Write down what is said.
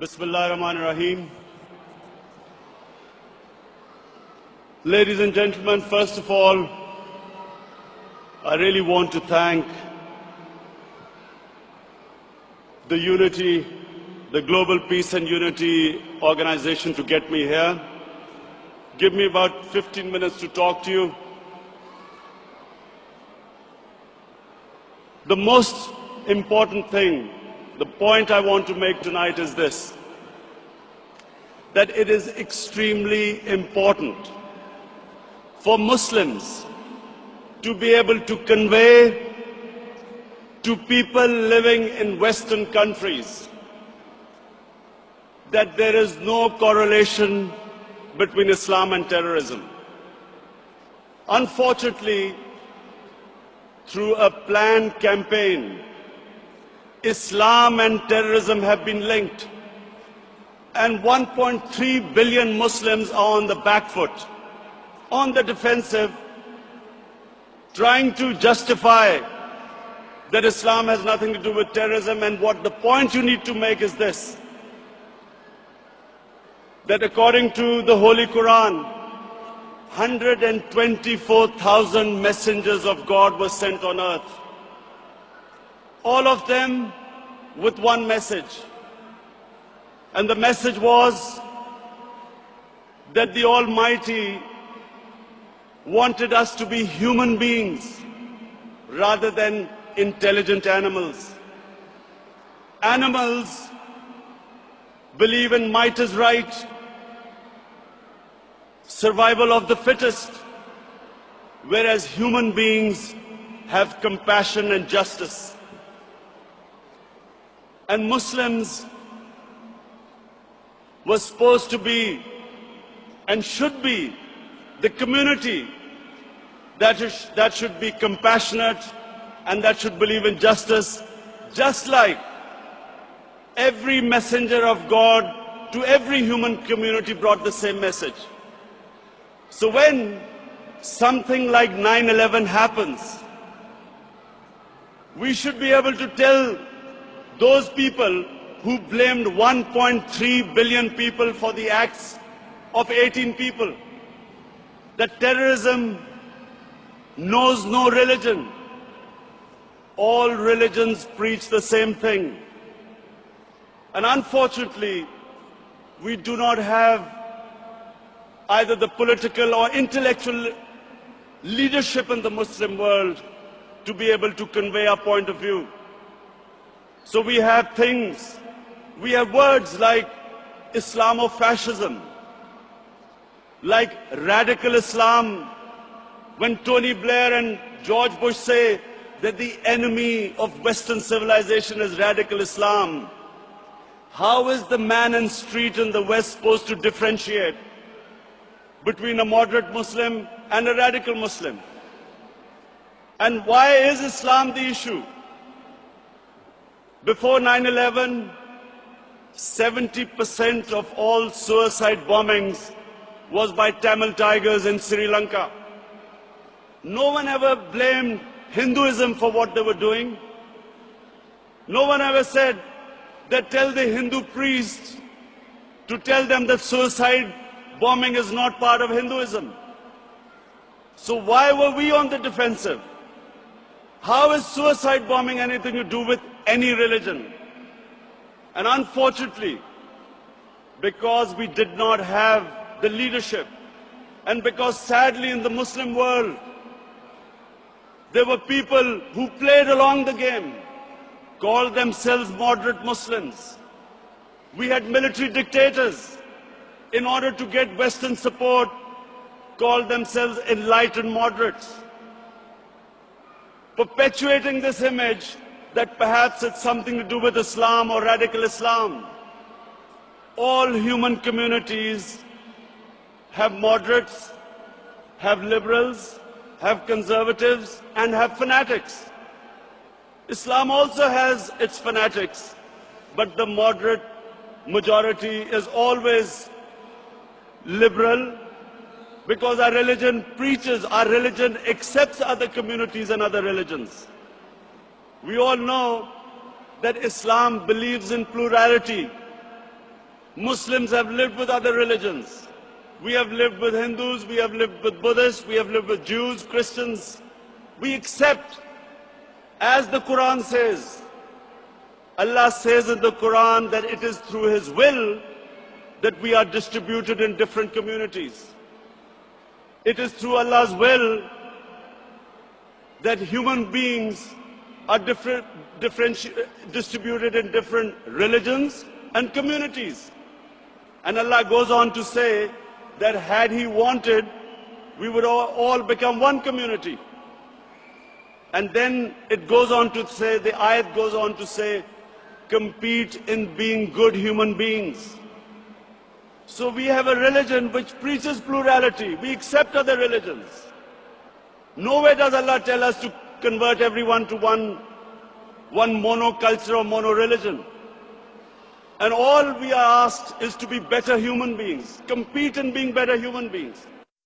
Bismillahirrahmanirrahim. Ladies and gentlemen, first of all, I really want to thank the Unity, the Global Peace and Unity organization to get me here. Give me about 15 minutes to talk to you. The most important thing, the point I want to make tonight is this, that it is extremely important for Muslims to be able to convey to people living in Western countries that there is no correlation between Islam and terrorism. Unfortunately, through a planned campaign, Islam and terrorism have been linked, and 1.3 billion Muslims are on the back foot, on the defensive, trying to justify that Islam has nothing to do with terrorism. And what the point you need to make is this, that according to the Holy Quran, 124,000 messengers of God were sent on earth, all of them with one message. And the message was that the Almighty wanted us to be human beings rather than intelligent animals. Animals believe in might is right, survival of the fittest, whereas human beings have compassion and justice. And Muslims were supposed to be and should be the community that should be compassionate and that should believe in justice, just like every messenger of God to every human community brought the same message. So when something like 9/11 happens, we should be able to tell those people who blamed 1.3 billion people for the acts of 18 people that terrorism knows no religion. All religions preach the same thing. And unfortunately, we do not have either the political or intellectual leadership in the Muslim world to be able to convey our point of view. So we have words like Islamofascism, like radical Islam. When Tony Blair and George Bush say that the enemy of Western civilization is radical Islam, how is the man in the street in the West supposed to differentiate between a moderate Muslim and a radical Muslim? And why is Islam the issue? Before 9/11, 70% of all suicide bombings was by Tamil Tigers in Sri Lanka. No one ever blamed Hinduism for what they were doing. No one ever said that tell the Hindu priests to tell them that suicide bombing is not part of Hinduism. So why were we on the defensive? How is suicide bombing anything to do with any religion? And unfortunately, because we did not have the leadership, and because sadly in the Muslim world, there were people who played along the game, called themselves moderate Muslims. We had military dictators, in order to get Western support, called themselves enlightened moderates, perpetuating this image that perhaps it's something to do with Islam or radical Islam. All human communities have moderates, have liberals, have conservatives, and have fanatics. Islam also has its fanatics, but the moderate majority is always liberal, because our religion preaches, our religion accepts other communities and other religions. We all know that Islam believes in plurality. Muslims have lived with other religions. We have lived with Hindus, we have lived with Buddhists, we have lived with Jews, Christians. We accept, as the Quran says, Allah says in the Quran that it is through His will that we are distributed in different communities. It is through Allah's will that human beings are distributed in different religions and communities. And Allah goes on to say that had He wanted, we would all become one community. And then it goes on to say, the ayat goes on to say, compete in being good human beings. So we have a religion which preaches plurality. We accept other religions. Nowhere does Allah tell us to convert everyone to one monoculture or mono-religion. And all we are asked is to be better human beings, compete in being better human beings.